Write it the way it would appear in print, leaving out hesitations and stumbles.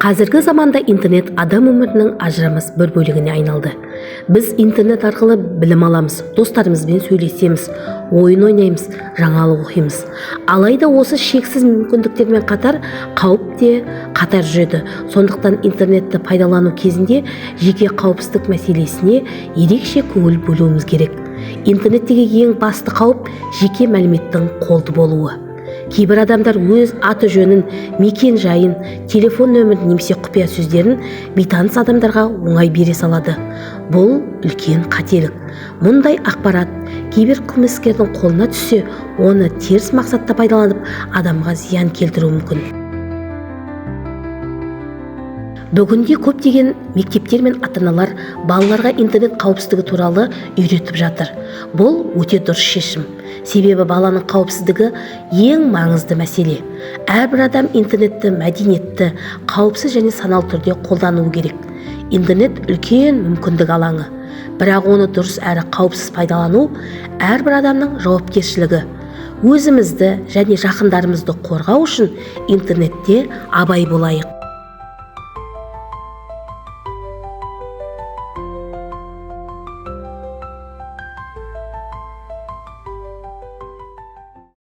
Қазіргі заманда интернет адам өмірінің ажырамас бір бөлігіне айналды. Біз интернет арқылы білім аламыз, достарымызбен сөйлесеміз, ойын ойнаймыз, жаңалық оқимыз. Алайда осы шексіз мүмкіндіктермен қатар қауіп те қатар жүреді. Сондықтан интернетті пайдалану кезінде жеке қауіпсіздік мәселесіне ерекше көңіл бөлуіміз керек. Интернеттегі ең басты қауіп жеке мәліметтің қолды болуы. Кейбір адамдар өз аты жөнін, мекен жайын, телефон нөмірін немесе құпия сөздерін бейтаныс адамдарға оңай бере салады. Бұл үлкен қателік. Мұндай ақпарат кейбір қылмыскердің қолына түссе, оны теріс мақсатта пайдаланып, адамға зиян келтіруі мүмкін. Бүгінде көптеген мектептер мен ата-аналар балаларға интернет қауіпсіздігі туралы үйретіп жатыр. Бұл өте дұрыс шешім. Себебі баланың қауіпсіздігі ең маңызды мәселе. Әрбір адам интернетті мәдениетті, қауіпсіз және саналы түрде қолдануы керек. Интернет үлкен мүмкіндік алаңы. Бірақ оны дұрыс әрі қауіпсіз пайдалану әрбір адамның жауапкершілігі. Өзімізді және жақындарымызды қорғау үшін интернетте абай болайық.